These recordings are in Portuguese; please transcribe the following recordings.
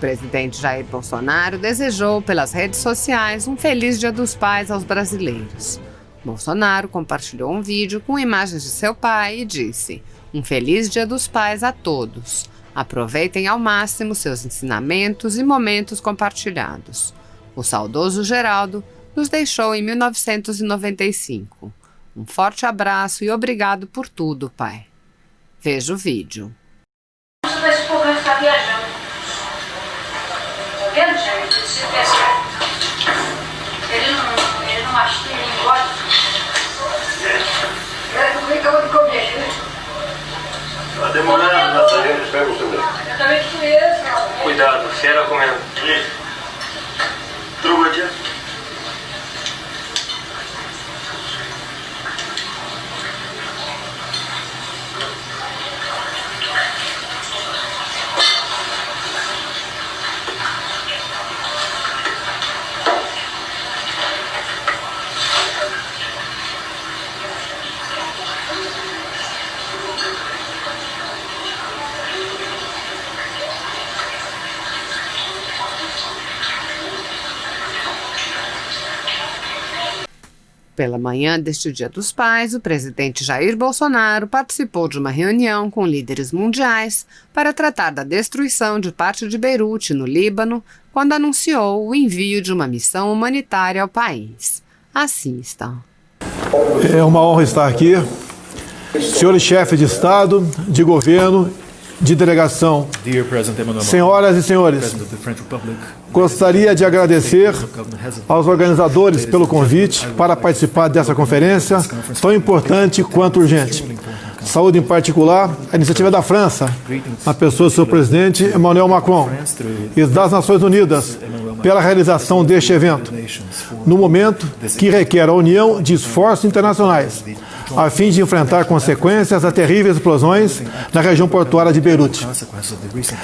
presidente Jair Bolsonaro desejou pelas redes sociais um feliz Dia dos Pais aos brasileiros. Bolsonaro compartilhou um vídeo com imagens de seu pai e disse: "Um feliz Dia dos Pais a todos. Aproveitem ao máximo seus ensinamentos e momentos compartilhados. O saudoso Geraldo nos deixou em 1995. Um forte abraço e obrigado por tudo, pai." Veja o vídeo. Esse povo está viajando. Tá vendo, gente? Se pescar. Ele não acha que ele gosta. Ele não fica onde comer, né? Vai demorar, nós a gente pega o seu. Eu também fui esse. Cuidado, fera comendo. Truga, tia. Pela manhã deste Dia dos Pais, o presidente Jair Bolsonaro participou de uma reunião com líderes mundiais para tratar da destruição de parte de Beirute, no Líbano, quando anunciou o envio de uma missão humanitária ao país. Assista. É uma honra estar aqui. Senhores chefes de Estado, de governo, de delegação, senhoras e senhores, gostaria de agradecer aos organizadores pelo convite para participar dessa conferência tão importante quanto urgente. Saúde em particular, a iniciativa da França, na pessoa do seu presidente Emmanuel Macron, e das Nações Unidas, pela realização deste evento, no momento que requer a união de esforços internacionais, a fim de enfrentar consequências das terríveis explosões na região portuária de Beirute.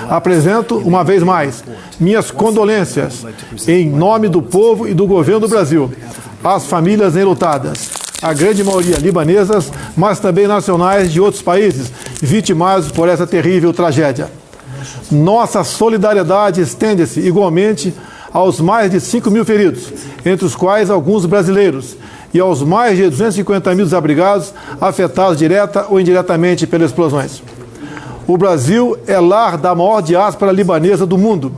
Apresento, uma vez mais, minhas condolências em nome do povo e do governo do Brasil, às famílias enlutadas, a grande maioria libanesas, mas também nacionais de outros países, vitimados por essa terrível tragédia. Nossa solidariedade estende-se igualmente aos mais de 5 mil feridos, entre os quais alguns brasileiros, e aos mais de 250 mil desabrigados afetados direta ou indiretamente pelas explosões. O Brasil é lar da maior diáspora libanesa do mundo.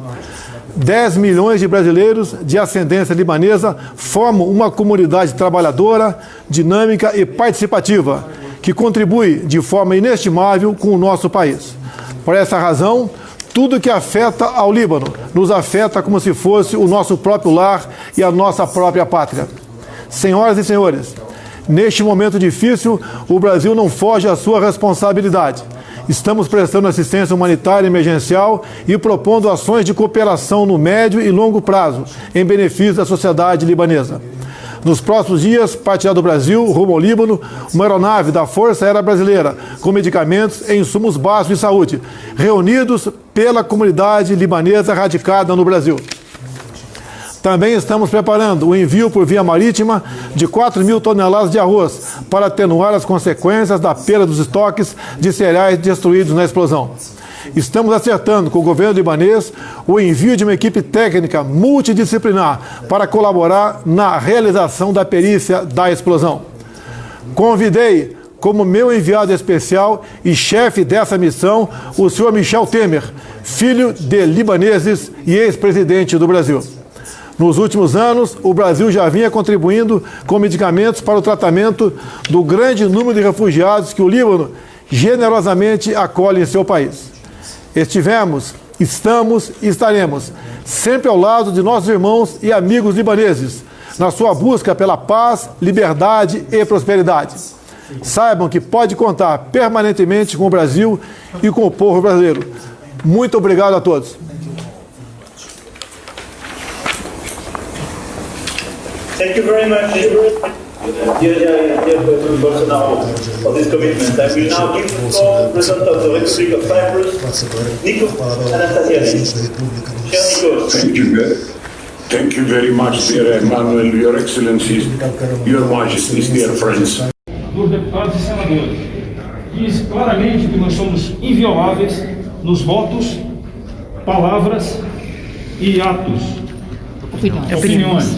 10 milhões de brasileiros de ascendência libanesa formam uma comunidade trabalhadora, dinâmica e participativa, que contribui de forma inestimável com o nosso país. Por essa razão, tudo que afeta ao Líbano nos afeta como se fosse o nosso próprio lar e a nossa própria pátria. Senhoras e senhores, neste momento difícil, o Brasil não foge à sua responsabilidade. Estamos prestando assistência humanitária emergencial e propondo ações de cooperação no médio e longo prazo, em benefício da sociedade libanesa. Nos próximos dias, partirá do Brasil, rumo ao Líbano, uma aeronave da Força Aérea Brasileira, com medicamentos e insumos básicos de saúde, reunidos pela comunidade libanesa radicada no Brasil. Também estamos preparando o envio por via marítima de 4 mil toneladas de arroz para atenuar as consequências da perda dos estoques de cereais destruídos na explosão. Estamos acertando com o governo libanês o envio de uma equipe técnica multidisciplinar para colaborar na realização da perícia da explosão. Convidei como meu enviado especial e chefe dessa missão o senhor Michel Temer, filho de libaneses e ex-presidente do Brasil. Nos últimos anos, o Brasil já vinha contribuindo com medicamentos para o tratamento do grande número de refugiados que o Líbano generosamente acolhe em seu país. Estivemos, estamos e estaremos sempre ao lado de nossos irmãos e amigos libaneses, na sua busca pela paz, liberdade e prosperidade. Saibam que pode contar permanentemente com o Brasil e com o povo brasileiro. Muito obrigado a todos. Thank you very much, dear President Bolsonaro, for this commitment. I will now give the floor to the President of the Republic of Cyprus, Nikos Anastasiadis. Thank you very much, dear Emmanuel, Your Excellencies, Your Majesties, dear friends. Dos deputados e senadores, diz claramente que nós somos invioláveis nos votos, palavras e atos, opiniões.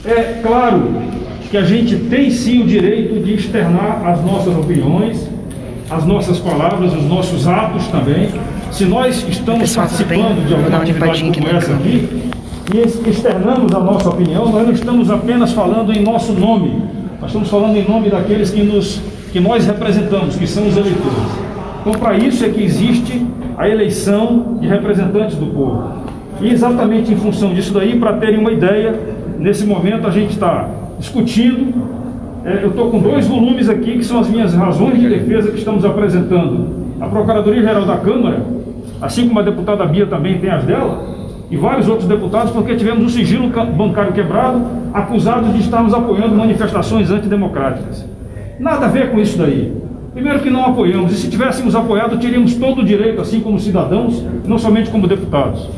É claro que a gente tem sim o direito de externar as nossas opiniões, as nossas palavras, os nossos atos também. Se nós estamos participando de alguma atividade como essa aqui, e externamos a nossa opinião, nós não estamos apenas falando em nosso nome, nós estamos falando em nome daqueles que nós representamos, que são os eleitores. Então, para isso é que existe a eleição de representantes do povo. E exatamente em função disso daí, para terem uma ideia, nesse momento a gente está discutindo, eu estou com 2 volumes aqui, que são as minhas razões de defesa que estamos apresentando à Procuradoria-Geral da Câmara, assim como a deputada Bia também tem as dela, e vários outros deputados, porque tivemos um sigilo bancário quebrado, acusados de estarmos apoiando manifestações antidemocráticas. Nada a ver com isso daí. Primeiro que não apoiamos, e se tivéssemos apoiado, teríamos todo o direito, assim como cidadãos, não somente como deputados.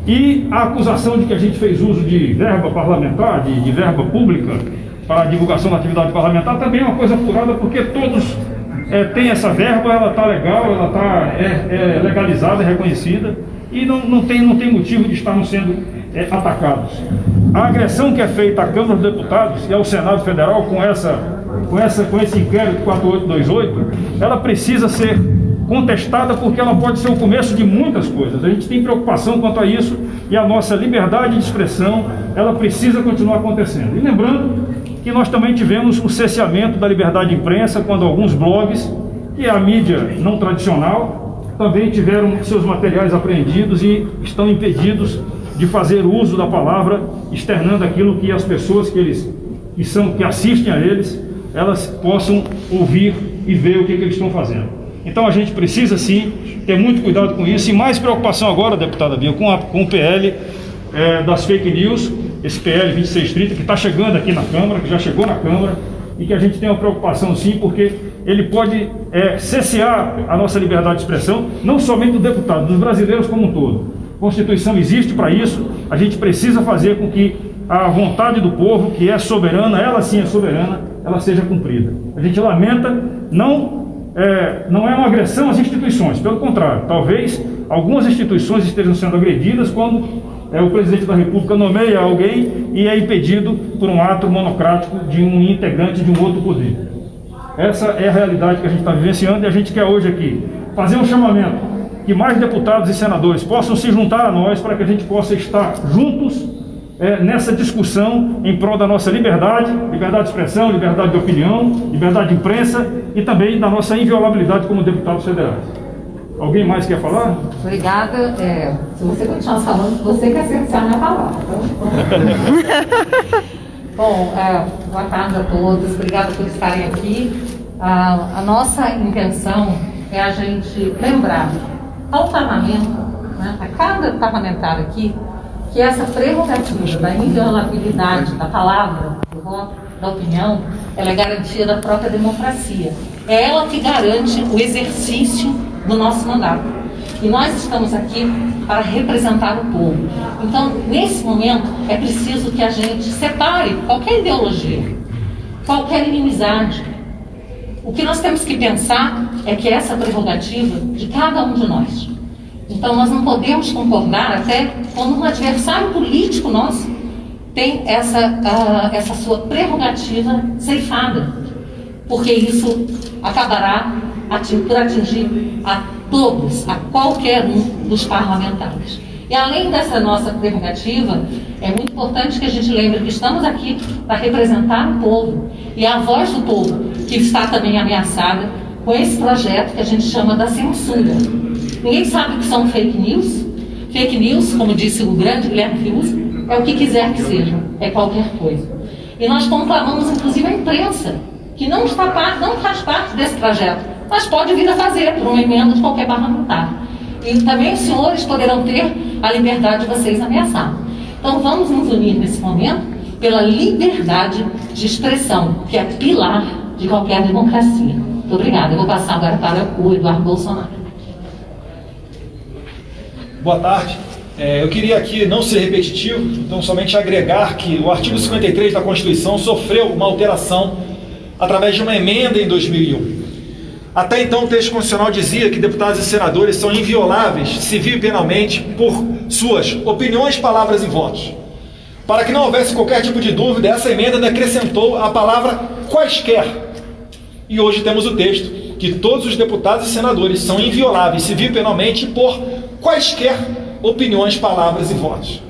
E a acusação de que a gente fez uso de verba parlamentar, de verba pública, para a divulgação da atividade parlamentar, também é uma coisa apurada, porque todos têm essa verba, ela está legal, ela está legalizada, reconhecida, e não tem motivo de estarmos sendo atacados. A agressão que é feita à Câmara dos Deputados e ao Senado Federal com esse inquérito 4828, ela precisa ser contestada, porque ela pode ser o começo de muitas coisas. A gente tem preocupação quanto a isso, e a nossa liberdade de expressão, ela precisa continuar acontecendo. E lembrando que nós também tivemos o cerceamento da liberdade de imprensa, quando alguns blogs e a mídia não tradicional também tiveram seus materiais apreendidos e estão impedidos de fazer uso da palavra, externando aquilo que as pessoas que assistem a eles, elas possam ouvir e ver o que eles estão fazendo. Então a gente precisa sim ter muito cuidado com isso, e mais preocupação agora, deputada Bia, com o PL das fake news, esse PL 2630 que está chegando aqui na Câmara, que já chegou na Câmara, e que a gente tem uma preocupação sim, porque ele pode cercear a nossa liberdade de expressão, não somente do deputado, dos brasileiros como um todo. A Constituição existe para isso, a gente precisa fazer com que a vontade do povo, que é soberana, ela sim é soberana, ela seja cumprida. A gente lamenta, não é uma agressão às instituições, pelo contrário, talvez algumas instituições estejam sendo agredidas quando o presidente da República nomeia alguém e é impedido por um ato monocrático de um integrante de um outro poder. Essa é a realidade que a gente está vivenciando, e a gente quer hoje aqui fazer um chamamento que mais deputados e senadores possam se juntar a nós, para que a gente possa estar juntos nessa discussão em prol da nossa liberdade de expressão, liberdade de opinião, liberdade de imprensa e também da nossa inviolabilidade como deputados federais. Alguém mais quer falar? Obrigada. Se você continuar falando, você quer cercear minha palavra. Bom, boa tarde a todos. Obrigada por estarem aqui. A nossa intenção é a gente lembrar ao parlamento, a cada parlamentar aqui, que essa prerrogativa da inviolabilidade da palavra, do voto, da opinião, ela é garantia da própria democracia. É ela que garante o exercício do nosso mandato. E nós estamos aqui para representar o povo. Então, nesse momento, é preciso que a gente separe qualquer ideologia, qualquer inimizade. O que nós temos que pensar é que essa é a prerrogativa de cada um de nós. Então, nós não podemos concordar até quando um adversário político nosso tem essa sua prerrogativa ceifada, porque isso acabará por atingir a todos, a qualquer um dos parlamentares. E além dessa nossa prerrogativa, é muito importante que a gente lembre que estamos aqui para representar o povo, e a voz do povo que está também ameaçada com esse projeto que a gente chama da censura. Ninguém sabe o que são fake news. Fake news, como disse o grande Guilherme Fiuza, é o que quiser que seja, é qualquer coisa. E nós conclamamos, inclusive, a imprensa, que não faz parte desse projeto, mas pode vir a fazer por uma emenda de qualquer parlamentar. E também os senhores poderão ter a liberdade de vocês ameaçar. Então vamos nos unir nesse momento pela liberdade de expressão, que é pilar de qualquer democracia. Muito obrigada. Eu vou passar agora para o Eduardo Bolsonaro. Boa tarde. Eu queria aqui não ser repetitivo, então somente agregar que o artigo 53 da Constituição sofreu uma alteração através de uma emenda em 2001. Até então, o texto constitucional dizia que deputados e senadores são invioláveis, civil e penalmente, por suas opiniões, palavras e votos. Para que não houvesse qualquer tipo de dúvida, essa emenda ainda acrescentou a palavra quaisquer. E hoje temos o texto que todos os deputados e senadores são invioláveis, civil e penalmente, por quaisquer opiniões, palavras e votos.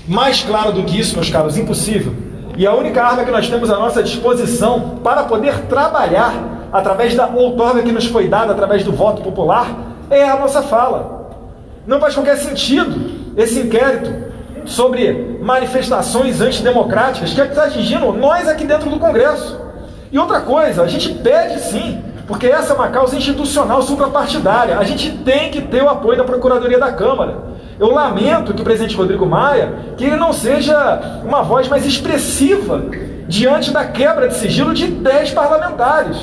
Mais claro do que isso, meus caros, impossível. E a única arma que nós temos à nossa disposição para poder trabalhar através da outorga que nos foi dada através do voto popular é a nossa fala. Não faz qualquer sentido esse inquérito sobre manifestações antidemocráticas que está atingindo nós aqui dentro do Congresso. E outra coisa, a gente pede sim, porque essa é uma causa institucional suprapartidária. A gente tem que ter o apoio da Procuradoria da Câmara. Eu lamento que o presidente Rodrigo Maia, que ele não seja uma voz mais expressiva diante da quebra de sigilo de 10 parlamentares.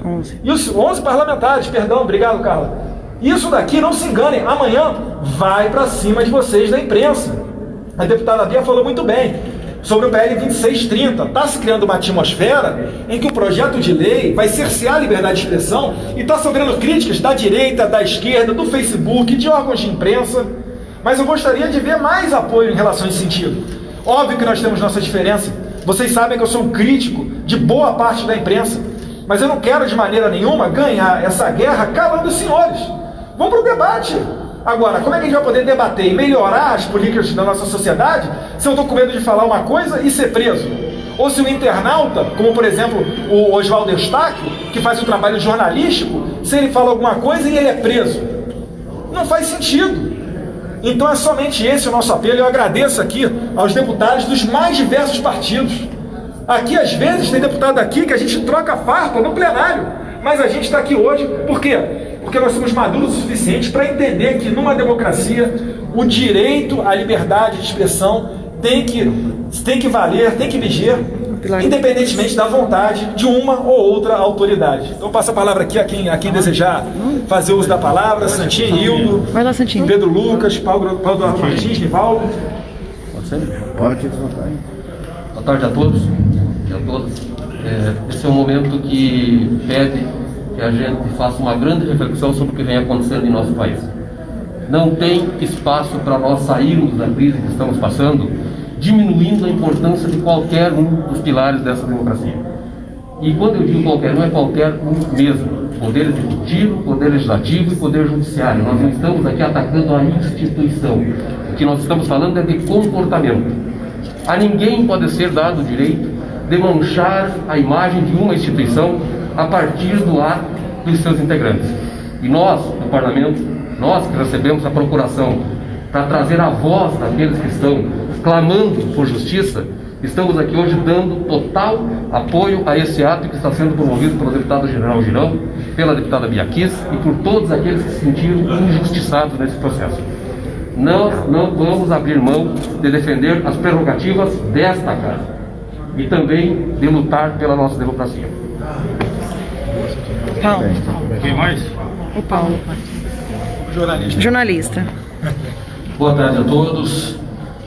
11 parlamentares, perdão, obrigado, Carla. Isso daqui, não se enganem, amanhã vai para cima de vocês da imprensa. A deputada Bia falou muito bem sobre o PL 2630. Está se criando uma atmosfera em que o projeto de lei vai cercear a liberdade de expressão e está sofrendo críticas da direita, da esquerda, do Facebook, de órgãos de imprensa. Mas eu gostaria de ver mais apoio em relação a esse sentido. Óbvio que nós temos nossa diferença. Vocês sabem que eu sou um crítico de boa parte da imprensa. Mas eu não quero de maneira nenhuma ganhar essa guerra calando os senhores. Vamos para o debate. Agora, como é que a gente vai poder debater e melhorar as políticas da nossa sociedade se eu estou com medo de falar uma coisa e ser preso? Ou se o internauta, como por exemplo o Oswaldo Eustáquio, que faz um trabalho jornalístico, se ele fala alguma coisa e ele é preso? Não faz sentido. Então é somente esse o nosso apelo. Eu agradeço aqui aos deputados dos mais diversos partidos. Aqui às vezes tem deputado aqui que a gente troca farpa no plenário, mas a gente está aqui hoje por quê? Porque nós somos maduros o suficiente para entender que numa democracia o direito à liberdade de expressão tem que valer, tem que viger, independentemente da vontade de uma ou outra autoridade. Então passo a palavra aqui a quem desejar fazer uso da palavra. Santinho, Hildo, vai lá, Santinho. Pedro Lucas, Paulo Eduardo Martins, Nivaldo. Pode. Boa tarde a todos e a todas. Esse é um momento que pede que a gente faça uma grande reflexão sobre o que vem acontecendo em nosso país. Não tem espaço para nós sairmos da crise que estamos passando, diminuindo a importância de qualquer um dos pilares dessa democracia. E quando eu digo qualquer um, é qualquer um mesmo. Poder executivo, poder legislativo e poder judiciário. Nós não estamos aqui atacando a instituição. O que nós estamos falando é de comportamento. A ninguém pode ser dado o direito de manchar a imagem de uma instituição a partir do ato dos seus integrantes. E nós, do Parlamento, nós que recebemos a procuração para trazer a voz daqueles que estão clamando por justiça, estamos aqui hoje dando total apoio a esse ato que está sendo promovido pelo deputado General Girão, pela deputada Bia Kiss e por todos aqueles que se sentiram injustiçados nesse processo. Nós não vamos abrir mão de defender as prerrogativas desta casa e também de lutar pela nossa democracia. Paulo. Quem mais? O Paulo. Jornalista. Boa tarde a todos.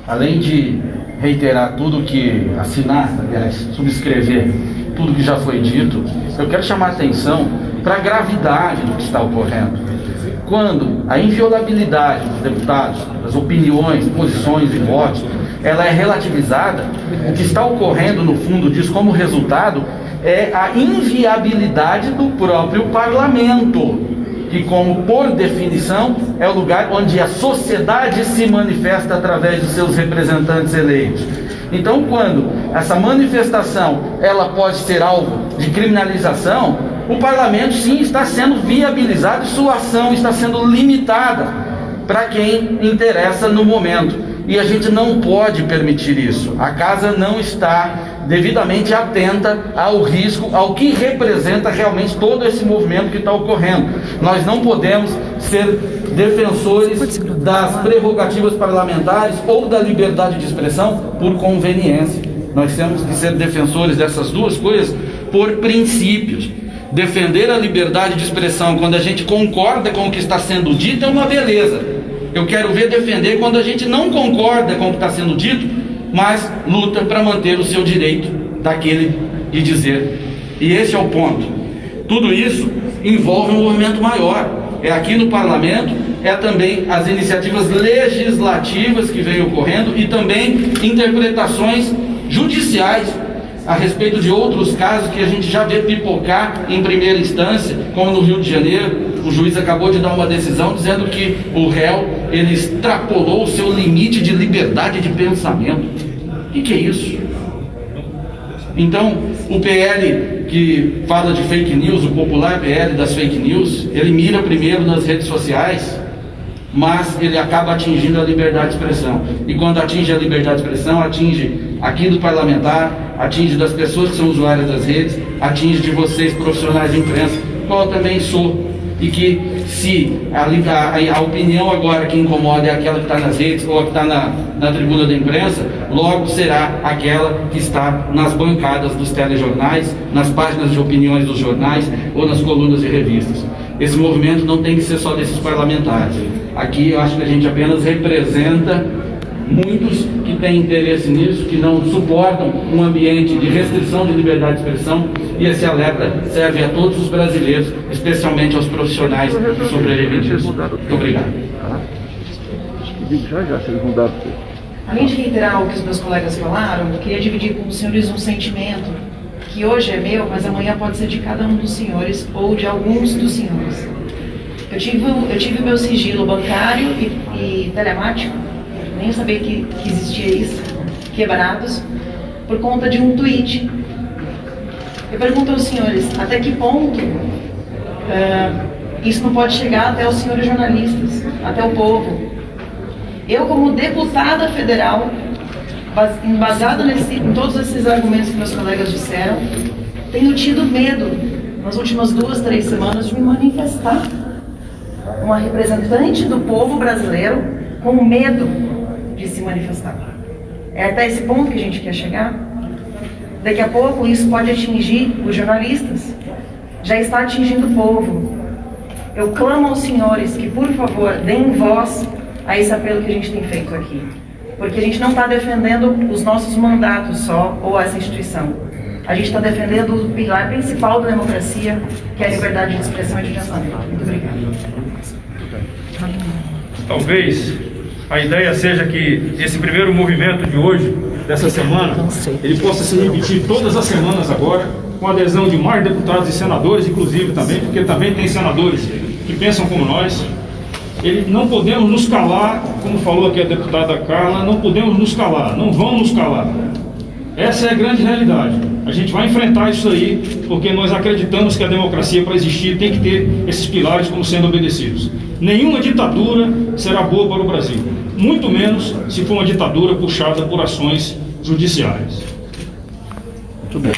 Além de reiterar tudo que assinar, aliás, subscrever tudo que já foi dito, eu quero chamar a atenção para a gravidade do que está ocorrendo. Quando a inviolabilidade dos deputados, das opiniões, posições e votos, ela é relativizada, o que está ocorrendo no fundo disso como resultado é a inviabilidade do próprio parlamento, que como por definição é o lugar onde a sociedade se manifesta através de seus representantes eleitos. Então, quando essa manifestação ela pode ser alvo de criminalização, o parlamento sim está sendo viabilizado e sua ação está sendo limitada para quem interessa no momento. E a gente não pode permitir isso. A casa não está devidamente atenta ao risco, ao que representa realmente todo esse movimento que está ocorrendo. Nós não podemos ser defensores das prerrogativas parlamentares ou da liberdade de expressão por conveniência. Nós temos que ser defensores dessas duas coisas por princípios. Defender a liberdade de expressão quando a gente concorda com o que está sendo dito é uma beleza. Eu quero ver defender quando a gente não concorda com o que está sendo dito, mas luta para manter o seu direito daquele de dizer. E esse é o ponto. Tudo isso envolve um movimento maior. É aqui no parlamento, é também as iniciativas legislativas que vêm ocorrendo e também interpretações judiciais a respeito de outros casos que a gente já vê pipocar em primeira instância, como no Rio de Janeiro. O juiz acabou de dar uma decisão dizendo que o réu, ele extrapolou o seu limite de liberdade de pensamento. O que é isso? Então, o PL que fala de fake news, o popular PL das fake news, ele mira primeiro nas redes sociais, mas ele acaba atingindo a liberdade de expressão. E quando atinge a liberdade de expressão, atinge aqui do parlamentar, atinge das pessoas que são usuárias das redes, atinge de vocês, profissionais de imprensa, qual eu também sou. E que se a opinião agora que incomoda é aquela que está nas redes ou que está na tribuna da imprensa, logo será aquela que está nas bancadas dos telejornais, nas páginas de opiniões dos jornais ou nas colunas de revistas. Esse movimento não tem que ser só desses parlamentares. Aqui eu acho que a gente apenas representa muitos que têm interesse nisso, que não suportam um ambiente de restrição de liberdade de expressão, e esse alerta serve a todos os brasileiros, especialmente aos profissionais que sobrevivem disso. Muito obrigado. Além de reiterar o que os meus colegas falaram, eu queria dividir com os senhores um sentimento que hoje é meu, mas amanhã pode ser de cada um dos senhores ou de alguns dos senhores. Eu tive meu sigilo bancário e telemático, nem sabia que existia isso, quebrados, por conta de um tweet. Eu pergunto aos senhores, até que ponto isso não pode chegar até os senhores jornalistas, até o povo? Eu, como deputada federal, embasada em todos esses argumentos que meus colegas disseram, tenho tido medo, nas últimas 2, 3 semanas, de me manifestar. Uma representante do povo brasileiro com medo de se manifestar. É até esse ponto que a gente quer chegar? Daqui a pouco isso pode atingir os jornalistas. Já está atingindo o povo. Eu clamo aos senhores que, por favor, deem voz a esse apelo que a gente tem feito aqui. Porque a gente não está defendendo os nossos mandatos só, ou essa instituição. A gente está defendendo o pilar principal da democracia, que é a liberdade de expressão e de pensamento. Muito obrigada. Talvez a ideia seja que esse primeiro movimento de hoje, dessa semana, ele possa se repetir todas as semanas agora, com a adesão de mais deputados e senadores, inclusive também, porque também tem senadores que pensam como nós. Não podemos nos calar, como falou aqui a deputada Carla, não podemos nos calar, não vamos nos calar. Essa é a grande realidade. A gente vai enfrentar isso aí, porque nós acreditamos que a democracia, para existir, tem que ter esses pilares como sendo obedecidos. Nenhuma ditadura será boa para o Brasil, muito menos se for uma ditadura puxada por ações judiciais. Muito bem.